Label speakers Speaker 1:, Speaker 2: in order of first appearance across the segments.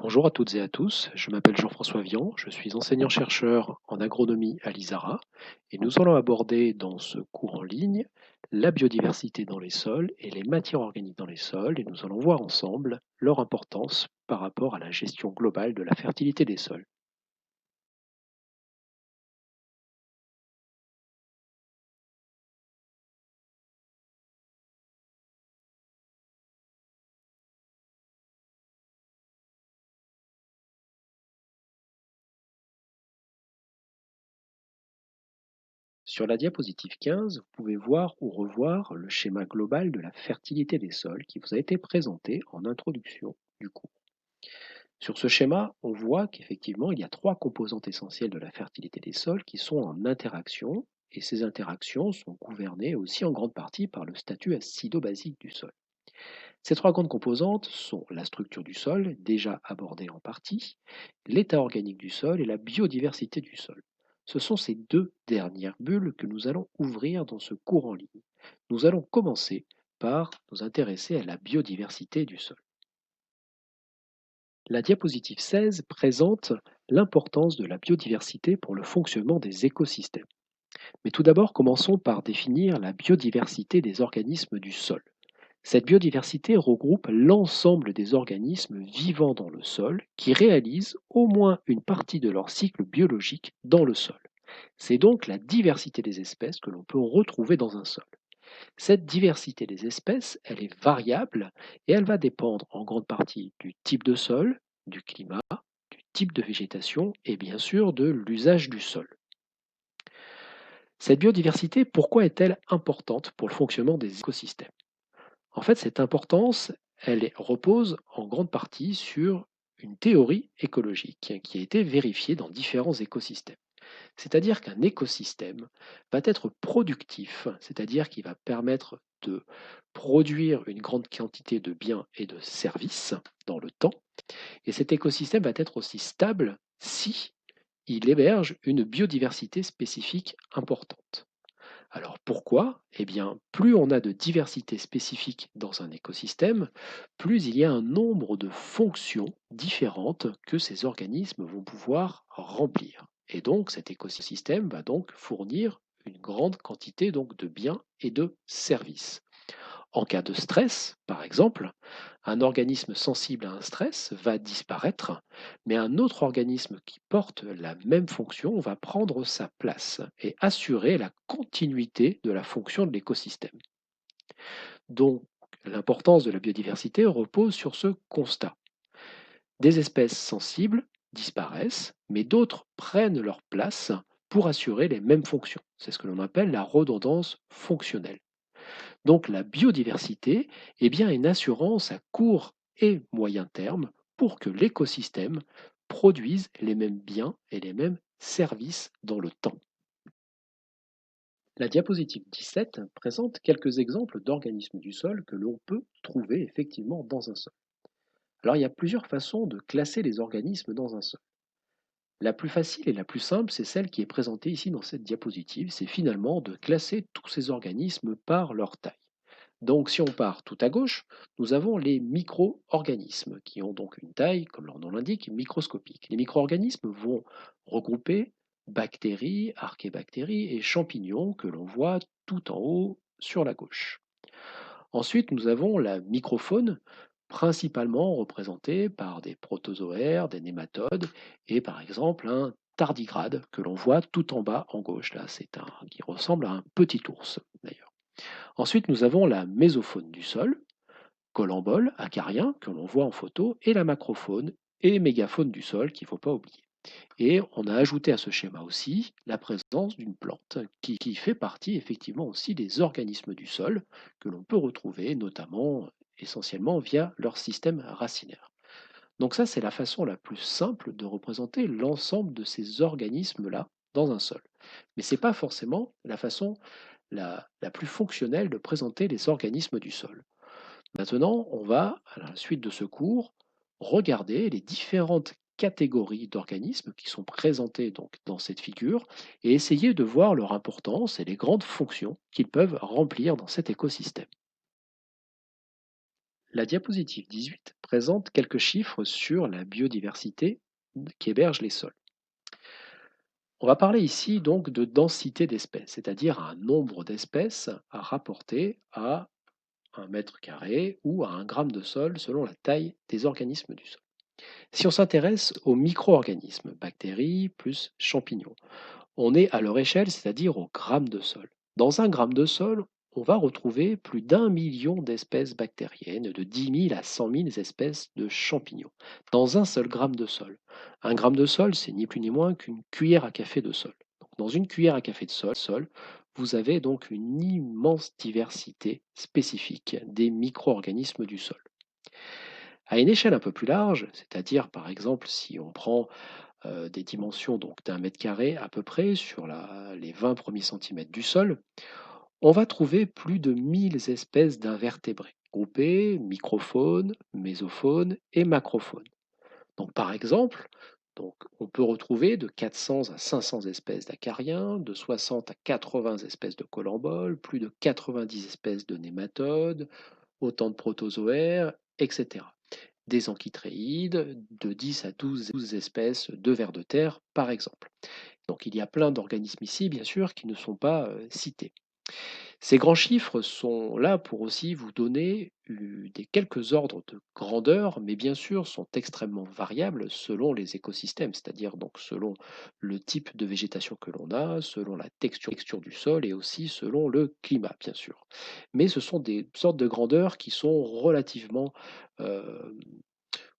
Speaker 1: Bonjour à toutes et à tous, je m'appelle Jean-François Vian, je suis enseignant-chercheur en agronomie à l'ISARA et nous allons aborder dans ce cours en ligne la biodiversité dans les sols et les matières organiques dans les sols et nous allons voir ensemble leur importance par rapport à la gestion globale de la fertilité des sols. Sur la diapositive 15, vous pouvez voir ou revoir le schéma global de la fertilité des sols qui vous a été présenté en introduction du cours. Sur ce schéma, on voit qu'effectivement, il y a trois composantes essentielles de la fertilité des sols qui sont en interaction, et ces interactions sont gouvernées aussi en grande partie par le statut acido-basique du sol. Ces trois grandes composantes sont la structure du sol, déjà abordée en partie, l'état organique du sol et la biodiversité du sol. Ce sont ces deux dernières bulles que nous allons ouvrir dans ce cours en ligne. Nous allons commencer par nous intéresser à la biodiversité du sol. La diapositive 16 présente l'importance de la biodiversité pour le fonctionnement des écosystèmes. Mais tout d'abord, commençons par définir la biodiversité des organismes du sol. Cette biodiversité regroupe l'ensemble des organismes vivant dans le sol qui réalisent au moins une partie de leur cycle biologique dans le sol. C'est donc la diversité des espèces que l'on peut retrouver dans un sol. Cette diversité des espèces, elle est variable et elle va dépendre en grande partie du type de sol, du climat, du type de végétation et bien sûr de l'usage du sol. Cette biodiversité, pourquoi est-elle importante pour le fonctionnement des écosystèmes? En fait, cette importance, repose en grande partie sur une théorie écologique qui a été vérifiée dans différents écosystèmes. C'est-à-dire qu'un écosystème va être productif, c'est-à-dire qu'il va permettre de produire une grande quantité de biens et de services dans le temps. Et cet écosystème va être aussi stable si il héberge une biodiversité spécifique importante. Alors pourquoi? Eh bien, plus on a de diversité spécifique dans un écosystème, plus il y a un nombre de fonctions différentes que ces organismes vont pouvoir remplir. Et donc cet écosystème va donc fournir une grande quantité donc de biens et de services. En cas de stress, par exemple, un organisme sensible à un stress va disparaître, mais un autre organisme qui porte la même fonction va prendre sa place et assurer la continuité de la fonction de l'écosystème. Donc, l'importance de la biodiversité repose sur ce constat. Des espèces sensibles disparaissent, mais d'autres prennent leur place pour assurer les mêmes fonctions. C'est ce que l'on appelle la redondance fonctionnelle. Donc la biodiversité est bien une assurance à court et moyen terme pour que l'écosystème produise les mêmes biens et les mêmes services dans le temps. La diapositive 17 présente quelques exemples d'organismes du sol que l'on peut trouver effectivement dans un sol. Alors il y a plusieurs façons de classer les organismes dans un sol. La plus facile et la plus simple, c'est celle qui est présentée ici dans cette diapositive, c'est finalement de classer tous ces organismes par leur taille. Donc, si on part tout à gauche, nous avons les micro-organismes qui ont donc une taille, comme leur nom l'indique, microscopique. Les micro-organismes vont regrouper bactéries, archébactéries et champignons que l'on voit tout en haut sur la gauche. Ensuite, nous avons la microfaune, principalement représentée par des protozoaires, des nématodes et par exemple un tardigrade que l'on voit tout en bas en gauche. Là, c'est un qui ressemble à un petit ours d'ailleurs. Ensuite, nous avons la mésofaune du sol, collemboles, acariens, que l'on voit en photo, et la macrofaune et mégafaune du sol qu'il ne faut pas oublier. Et on a ajouté à ce schéma aussi la présence d'une plante qui fait partie effectivement aussi des organismes du sol que l'on peut retrouver notamment essentiellement via leur système racinaire. Donc ça, c'est la façon la plus simple de représenter l'ensemble de ces organismes-là dans un sol. Mais ce n'est pas forcément la façon la plus fonctionnelle de présenter les organismes du sol. Maintenant, on va, à la suite de ce cours, regarder les différentes catégories d'organismes qui sont présentées donc dans cette figure et essayer de voir leur importance et les grandes fonctions qu'ils peuvent remplir dans cet écosystème. La diapositive 18 présente quelques chiffres sur la biodiversité qu'hébergent les sols. On va parler ici donc de densité d'espèces, c'est-à-dire un nombre d'espèces à rapporter à un mètre carré ou à un gramme de sol selon la taille des organismes du sol. Si on s'intéresse aux micro-organismes, bactéries plus champignons, on est à leur échelle, c'est-à-dire au gramme de sol. Dans un gramme de sol, on va retrouver plus d'1 million d'espèces bactériennes, de 10 000 à 100 000 espèces de champignons, dans un seul gramme de sol. Un gramme de sol, c'est ni plus ni moins qu'une cuillère à café de sol. Donc, dans une cuillère à café de sol, vous avez donc une immense diversité spécifique des micro-organismes du sol. À une échelle un peu plus large, c'est-à-dire par exemple si on prend des dimensions donc d'un mètre carré à peu près sur les 20 premiers centimètres du sol, on va trouver plus de 1000 espèces d'invertébrés, groupées microphones, mésophones et macrophones. Donc par exemple, donc, on peut retrouver de 400 à 500 espèces d'acariens, de 60 à 80 espèces de colamboles, plus de 90 espèces de nématodes, autant de protozoaires, etc. Des amphitrhéides, de 10 à 12 espèces de vers de terre, par exemple. Donc il y a plein d'organismes ici, bien sûr, qui ne sont pas cités. Ces grands chiffres sont là pour aussi vous donner des quelques ordres de grandeur, mais bien sûr sont extrêmement variables selon les écosystèmes, c'est-à-dire donc selon le type de végétation que l'on a, selon la texture du sol et aussi selon le climat, bien sûr. Mais ce sont des sortes de grandeurs qui sont relativement euh,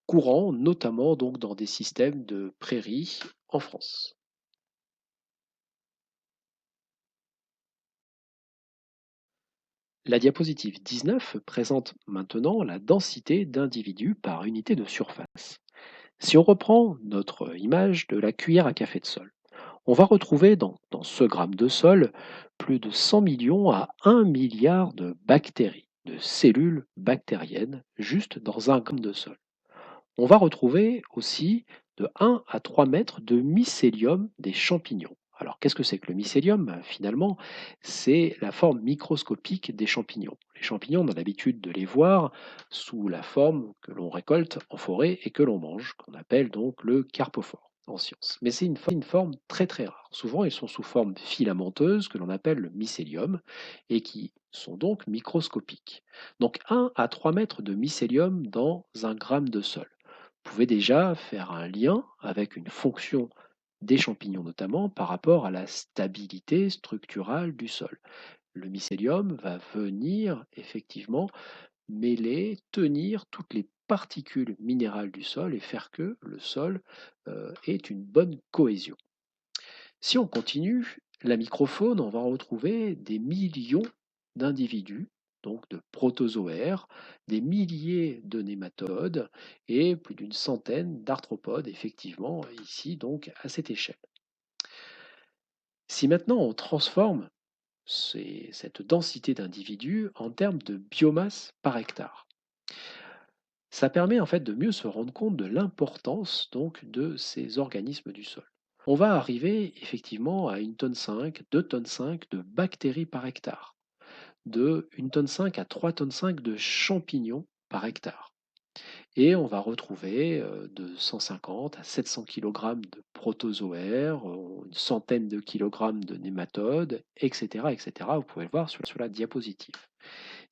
Speaker 1: courants, notamment donc dans des systèmes de prairies en France. La diapositive 19 présente maintenant la densité d'individus par unité de surface. Si on reprend notre image de la cuillère à café de sol, on va retrouver dans ce gramme de sol plus de 100 millions à 1 milliard de bactéries, de cellules bactériennes, juste dans un gramme de sol. On va retrouver aussi de 1 à 3 mètres de mycélium des champignons. Alors, qu'est-ce que c'est que le mycélium? Finalement, c'est la forme microscopique des champignons. Les champignons, on a l'habitude de les voir sous la forme que l'on récolte en forêt et que l'on mange, qu'on appelle donc le carpophore en science. Mais c'est une forme très très rare. Souvent, ils sont sous forme filamenteuse que l'on appelle le mycélium et qui sont donc microscopiques. Donc 1 à 3 mètres de mycélium dans un gramme de sol pouvait déjà faire un lien avec une fonction des champignons notamment par rapport à la stabilité structurale du sol. Le mycélium va venir effectivement mêler, tenir toutes les particules minérales du sol et faire que le sol ait une bonne cohésion. Si on continue, la microfaune, on va retrouver des millions d'individus, donc de protozoaires, des milliers de nématodes et plus d'une centaine d'arthropodes, effectivement, ici donc à cette échelle. Si maintenant on transforme cette densité d'individus en termes de biomasse par hectare, ça permet en fait de mieux se rendre compte de l'importance donc de ces organismes du sol. On va arriver effectivement à 1,5 tonne, 2,5 tonnes de bactéries par hectare, de 1,5 tonne à 3,5 tonnes de champignons par hectare. Et on va retrouver de 150 à 700 kg de protozoaires, une centaine de kilogrammes de nématodes, etc., etc. Vous pouvez le voir sur la diapositive.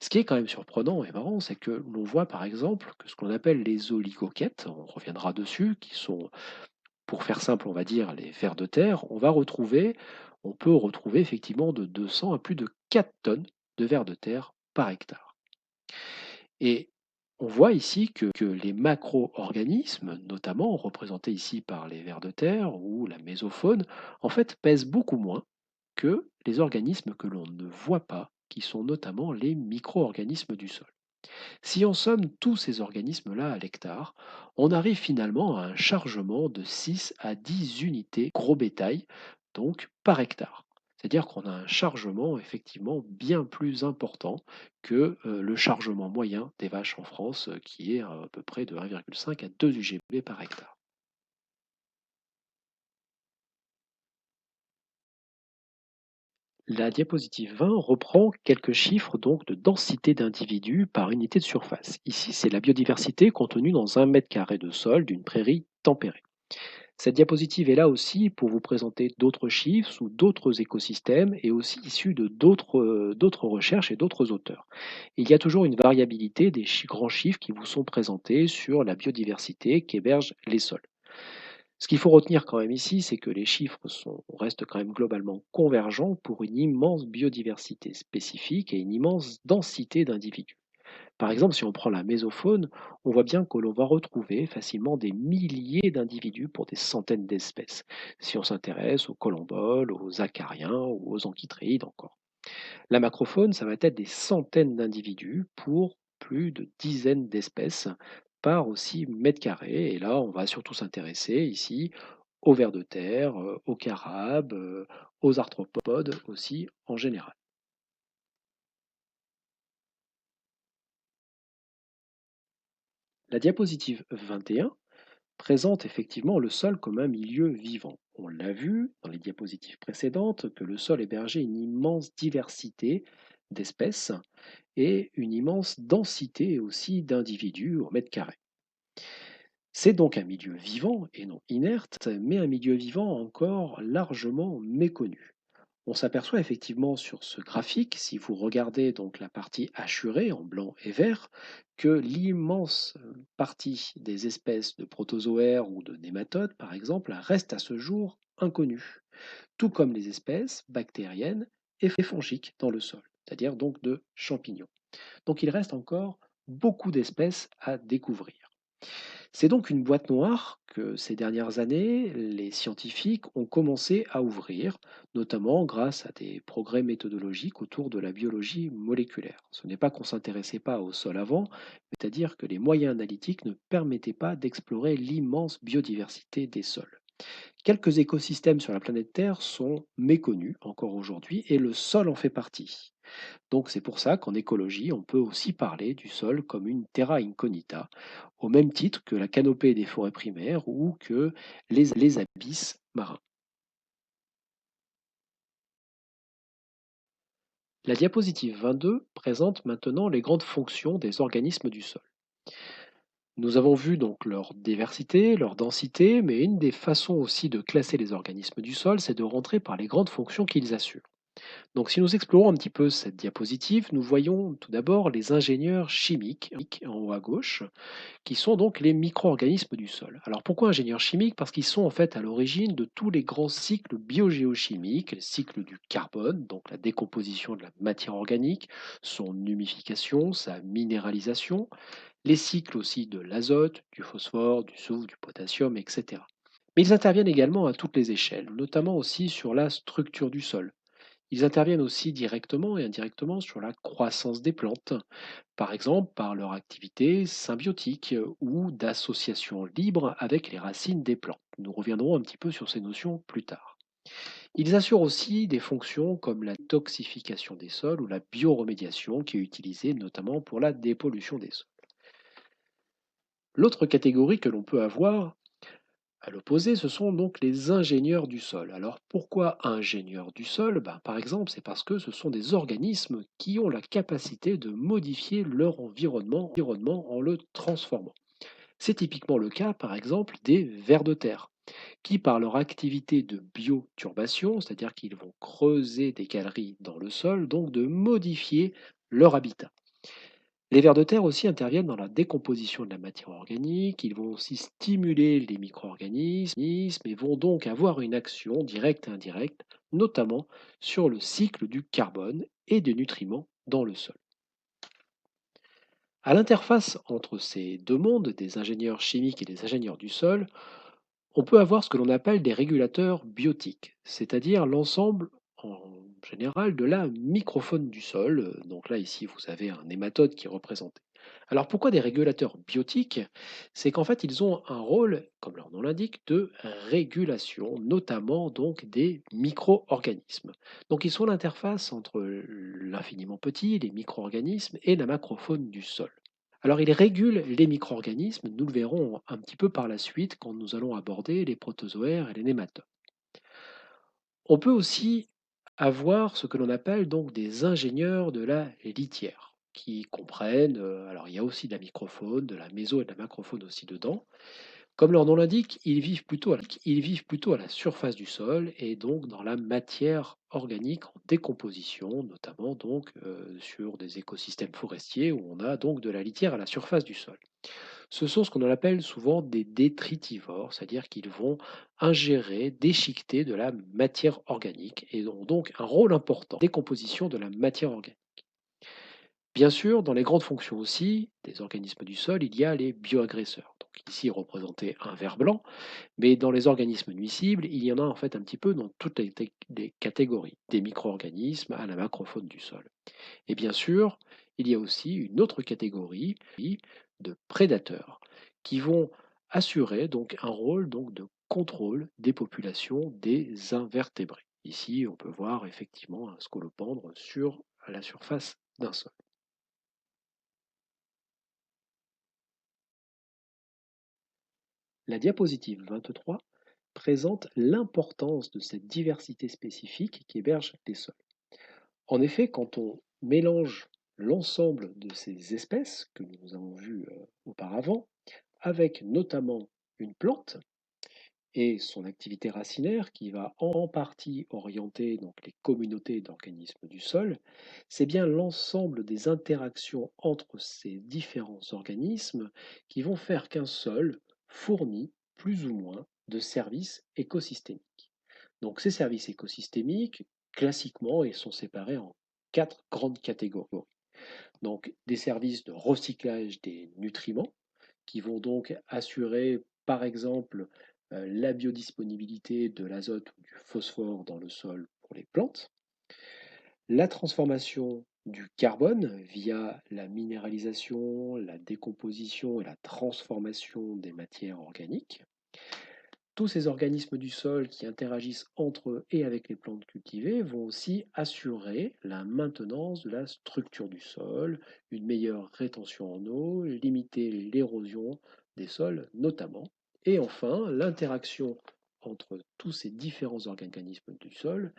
Speaker 1: Ce qui est quand même surprenant et marrant, c'est que l'on voit par exemple que ce qu'on appelle les oligoquettes, on reviendra dessus, qui sont, pour faire simple, on va dire les vers de terre, on peut retrouver effectivement de 200 à plus de 4 tonnes de vers de terre par hectare. Et on voit ici que les macro-organismes, notamment représentés ici par les vers de terre ou la mésofaune, en fait pèsent beaucoup moins que les organismes que l'on ne voit pas, qui sont notamment les micro-organismes du sol. Si on somme tous ces organismes-là à l'hectare, on arrive finalement à un chargement de 6 à 10 unités gros bétail, donc par hectare. C'est-à-dire qu'on a un chargement effectivement bien plus important que le chargement moyen des vaches en France, qui est à peu près de 1,5 à 2 UGB par hectare. La diapositive 20 reprend quelques chiffres donc de densité d'individus par unité de surface. Ici, c'est la biodiversité contenue dans un mètre carré de sol d'une prairie tempérée. Cette diapositive est là aussi pour vous présenter d'autres chiffres sous d'autres écosystèmes et aussi issus de d'autres recherches et d'autres auteurs. Il y a toujours une variabilité des grands chiffres qui vous sont présentés sur la biodiversité qu'hébergent les sols. Ce qu'il faut retenir quand même ici, c'est que les chiffres restent quand même globalement convergents pour une immense biodiversité spécifique et une immense densité d'individus. Par exemple, si on prend la mésofaune, on voit bien que l'on va retrouver facilement des milliers d'individus pour des centaines d'espèces, si on s'intéresse aux colomboles, aux acariens ou aux amphitrhéides encore. La macrofaune, ça va être des centaines d'individus pour plus de dizaines d'espèces par aussi mètre carré. Et là, on va surtout s'intéresser ici aux vers de terre, aux carabes, aux arthropodes aussi en général. La diapositive 21 présente effectivement le sol comme un milieu vivant. On l'a vu dans les diapositives précédentes que le sol hébergeait une immense diversité d'espèces et une immense densité aussi d'individus au mètre carré. C'est donc un milieu vivant et non inerte, mais un milieu vivant encore largement méconnu. On s'aperçoit effectivement sur ce graphique, si vous regardez donc la partie hachurée en blanc et vert, que l'immense partie des espèces de protozoaires ou de nématodes, par exemple, reste à ce jour inconnue, tout comme les espèces bactériennes et fongiques dans le sol, c'est-à-dire donc de champignons. Donc il reste encore beaucoup d'espèces à découvrir. C'est donc une boîte noire que ces dernières années, les scientifiques ont commencé à ouvrir, notamment grâce à des progrès méthodologiques autour de la biologie moléculaire. Ce n'est pas qu'on ne s'intéressait pas au sol avant, c'est-à-dire que les moyens analytiques ne permettaient pas d'explorer l'immense biodiversité des sols. Quelques écosystèmes sur la planète Terre sont méconnus encore aujourd'hui et le sol en fait partie. Donc c'est pour ça qu'en écologie, on peut aussi parler du sol comme une terra incognita, au même titre que la canopée des forêts primaires ou que les abysses marins. La diapositive 22 présente maintenant les grandes fonctions des organismes du sol. Nous avons vu donc leur diversité, leur densité, mais une des façons aussi de classer les organismes du sol, c'est de rentrer par les grandes fonctions qu'ils assurent. Donc si nous explorons un petit peu cette diapositive, nous voyons tout d'abord les ingénieurs chimiques en haut à gauche, qui sont donc les micro-organismes du sol. Alors pourquoi ingénieurs chimiques? Parce qu'ils sont en fait à l'origine de tous les grands cycles biogéochimiques, le cycle du carbone, donc la décomposition de la matière organique, son humification, sa minéralisation, les cycles aussi de l'azote, du phosphore, du soufre, du potassium, etc. Mais ils interviennent également à toutes les échelles, notamment aussi sur la structure du sol. Ils interviennent aussi directement et indirectement sur la croissance des plantes, par exemple par leur activité symbiotique ou d'association libre avec les racines des plantes. Nous reviendrons un petit peu sur ces notions plus tard. Ils assurent aussi des fonctions comme la toxification des sols ou la bioremédiation qui est utilisée notamment pour la dépollution des sols. L'autre catégorie que l'on peut avoir à l'opposé, ce sont donc les ingénieurs du sol. Alors pourquoi ingénieurs du sol? Ben, par exemple, c'est parce que ce sont des organismes qui ont la capacité de modifier leur environnement en le transformant. C'est typiquement le cas, par exemple, des vers de terre, qui, par leur activité de bioturbation, c'est-à-dire qu'ils vont creuser des galeries dans le sol, donc de modifier leur habitat. Les vers de terre aussi interviennent dans la décomposition de la matière organique, ils vont aussi stimuler les micro-organismes et vont donc avoir une action directe et indirecte, notamment sur le cycle du carbone et des nutriments dans le sol. À l'interface entre ces deux mondes, des ingénieurs chimiques et des ingénieurs du sol, on peut avoir ce que l'on appelle des régulateurs biotiques, c'est-à-dire l'ensemble en général de la microfaune du sol. Donc là, ici, vous avez un nématode qui est représenté. Alors pourquoi des régulateurs biotiques? C'est qu'en fait, ils ont un rôle, comme leur nom l'indique, de régulation, notamment donc des micro-organismes. Donc ils sont l'interface entre l'infiniment petit, les micro-organismes, et la macrofaune du sol. Alors, il régule les micro-organismes, nous le verrons un petit peu par la suite quand nous allons aborder les protozoaires et les nématodes. On peut aussi avoir ce que l'on appelle donc des ingénieurs de la litière, qui comprennent, alors il y a aussi de la microfaune, de la méso et de la macrofaune aussi dedans. Comme leur nom l'indique, ils vivent plutôt à la surface du sol et donc dans la matière organique en décomposition, notamment donc sur des écosystèmes forestiers où on a donc de la litière à la surface du sol. Ce sont ce qu'on appelle souvent des détritivores, c'est-à-dire qu'ils vont ingérer, déchiqueter de la matière organique et ont donc un rôle important dans la décomposition de la matière organique. Bien sûr, dans les grandes fonctions aussi des organismes du sol, il y a les bioagresseurs. Donc ici représenté un ver blanc, mais dans les organismes nuisibles, il y en a en fait un petit peu dans toutes les catégories, des micro-organismes à la macrofaune du sol. Et bien sûr, il y a aussi une autre catégorie de prédateurs qui vont assurer donc un rôle donc de contrôle des populations des invertébrés. Ici, on peut voir effectivement un scolopendre sur la surface d'un sol. La diapositive 23 présente l'importance de cette diversité spécifique qui héberge les sols. En effet, quand on mélange l'ensemble de ces espèces que nous avons vues auparavant, avec notamment une plante et son activité racinaire qui va en partie orienter donc les communautés d'organismes du sol, c'est bien l'ensemble des interactions entre ces différents organismes qui vont faire qu'un sol fournit plus ou moins de services écosystémiques. Donc ces services écosystémiques, classiquement, ils sont séparés en quatre grandes catégories. Donc des services de recyclage des nutriments, qui vont donc assurer, par exemple, la biodisponibilité de l'azote ou du phosphore dans le sol pour les plantes, la transformation du carbone via la minéralisation, la décomposition et la transformation des matières organiques, tous ces organismes du sol qui interagissent entre eux et avec les plantes cultivées vont aussi assurer la maintenance de la structure du sol, une meilleure rétention en eau, limiter l'érosion des sols notamment. Et enfin, l'interaction entre tous ces différents organismes du sol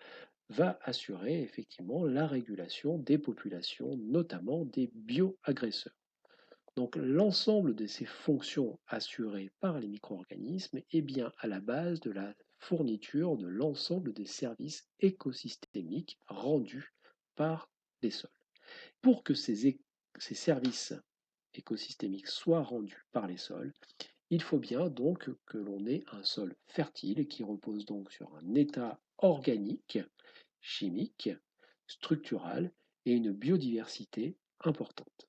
Speaker 1: va assurer effectivement la régulation des populations, notamment des bioagresseurs. Donc l'ensemble de ces fonctions assurées par les micro-organismes est bien à la base de la fourniture de l'ensemble des services écosystémiques rendus par les sols. Pour que ces services écosystémiques soient rendus par les sols, il faut bien donc que l'on ait un sol fertile qui repose donc sur un état organique, chimique, structural et une biodiversité importante.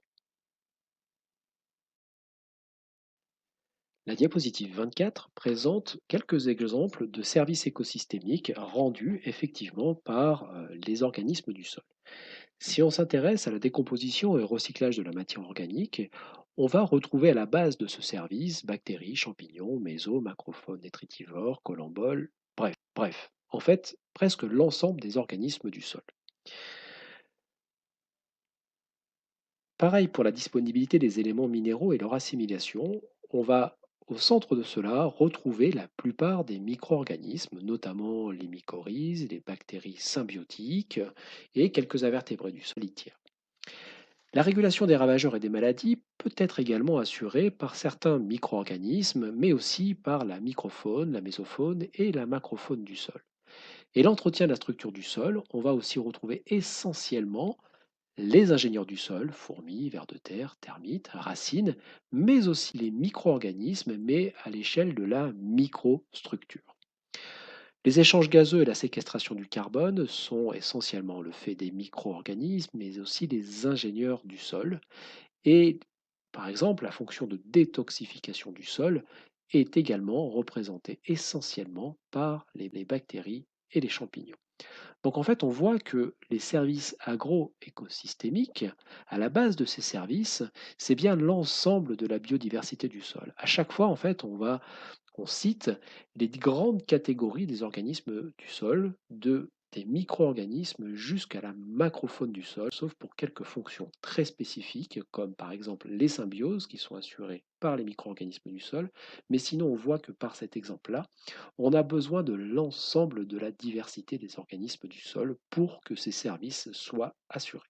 Speaker 1: La diapositive 24 présente quelques exemples de services écosystémiques rendus effectivement par les organismes du sol. Si on s'intéresse à la décomposition et au recyclage de la matière organique, on va retrouver à la base de ce service bactéries, champignons, méso, macrophones, détritivores, colamboles, bref, en fait, presque l'ensemble des organismes du sol. Pareil pour la disponibilité des éléments minéraux et leur assimilation, on va au centre de cela retrouver la plupart des micro-organismes, notamment les mycorhizes, les bactéries symbiotiques et quelques invertébrés du solitaire. La régulation des ravageurs et des maladies peut être également assurée par certains micro-organismes, mais aussi par la microfaune, la mésofaune et la macrofaune du sol. Et l'entretien de la structure du sol, on va aussi retrouver essentiellement les ingénieurs du sol, fourmis, vers de terre, termites, racines, mais aussi les micro-organismes, mais à l'échelle de la microstructure. Les échanges gazeux et la séquestration du carbone sont essentiellement le fait des micro-organismes, mais aussi des ingénieurs du sol. Et par exemple, la fonction de détoxification du sol est également représentée essentiellement par les bactéries et les champignons. Donc en fait, on voit que les services agro-écosystémiques, à la base de ces services, c'est bien l'ensemble de la biodiversité du sol. À chaque fois, en fait, on cite les grandes catégories des organismes du sol, de des micro-organismes jusqu'à la macrofaune du sol, sauf pour quelques fonctions très spécifiques, comme par exemple les symbioses qui sont assurées par les micro-organismes du sol. Mais sinon, on voit que par cet exemple-là, on a besoin de l'ensemble de la diversité des organismes du sol pour que ces services soient assurés.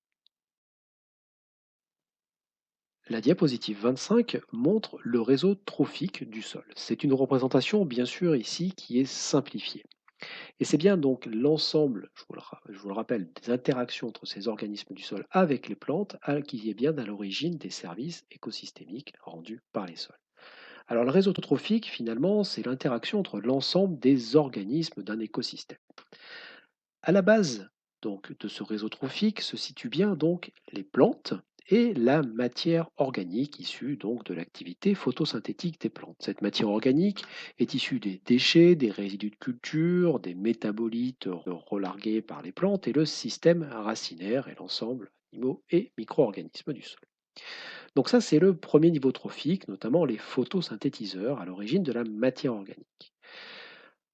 Speaker 1: La diapositive 25 montre le réseau trophique du sol. C'est une représentation, bien sûr, ici qui est simplifiée. Et c'est bien donc l'ensemble, je vous le rappelle, des interactions entre ces organismes du sol avec les plantes qui est bien à l'origine des services écosystémiques rendus par les sols. Alors le réseau trophique, finalement, c'est l'interaction entre l'ensemble des organismes d'un écosystème. À la base donc de ce réseau trophique se situent bien donc les plantes et la matière organique issue donc de l'activité photosynthétique des plantes. Cette matière organique est issue des déchets, des résidus de culture, des métabolites relargués par les plantes et le système racinaire et l'ensemble animaux et micro-organismes du sol. Donc ça, c'est le premier niveau trophique, notamment les photosynthétiseurs à l'origine de la matière organique.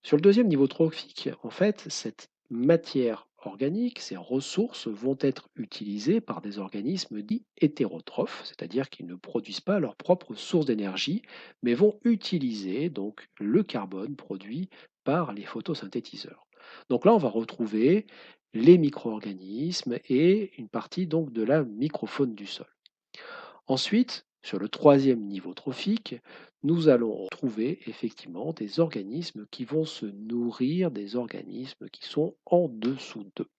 Speaker 1: Sur le deuxième niveau trophique, en fait, cette matière organique, ces ressources vont être utilisées par des organismes dits hétérotrophes, c'est-à-dire qu'ils ne produisent pas leur propre source d'énergie, mais vont utiliser donc le carbone produit par les photosynthétiseurs. Donc là, on va retrouver les micro-organismes et une partie donc de la microfaune du sol. Ensuite, sur le troisième niveau trophique, nous allons trouver effectivement des organismes qui vont se nourrir des organismes qui sont en dessous d'eux.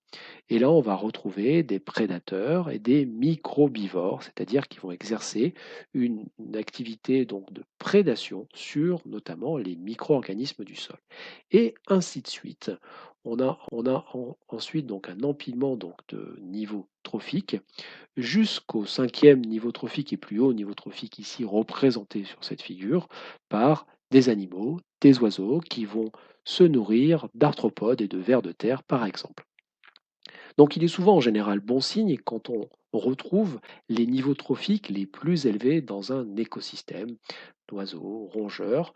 Speaker 1: Et là, on va retrouver des prédateurs et des microbivores, c'est-à-dire qui vont exercer une activité donc de prédation sur notamment les micro-organismes du sol. Et ainsi de suite. Ensuite donc un empilement donc de niveaux trophiques jusqu'au cinquième niveau trophique et plus haut niveau trophique ici représenté sur cette figure par des animaux, des oiseaux qui vont se nourrir d'arthropodes et de vers de terre par exemple. Donc il est souvent en général bon signe quand on retrouve les niveaux trophiques les plus élevés dans un écosystème d'oiseaux, rongeurs,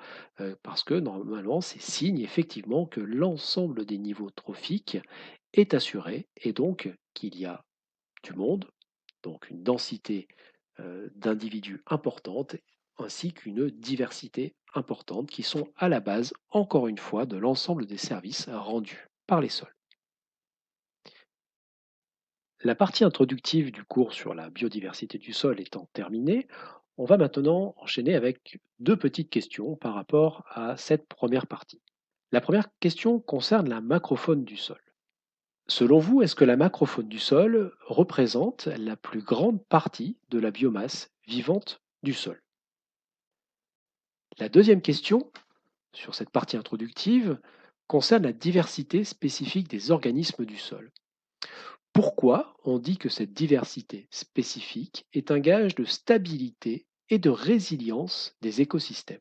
Speaker 1: parce que normalement c'est signe effectivement que l'ensemble des niveaux trophiques est assuré et donc qu'il y a du monde, donc une densité d'individus importante, ainsi qu'une diversité importante qui sont à la base, encore une fois, de l'ensemble des services rendus par les sols. La partie introductive du cours sur la biodiversité du sol étant terminée, on va maintenant enchaîner avec deux petites questions par rapport à cette première partie. La première question concerne la macrofaune du sol. Selon vous, est-ce que la macrofaune du sol représente la plus grande partie de la biomasse vivante du sol? La deuxième question, sur cette partie introductive, concerne la diversité spécifique des organismes du sol. Pourquoi on dit que cette diversité spécifique est un gage de stabilité et de résilience des écosystèmes?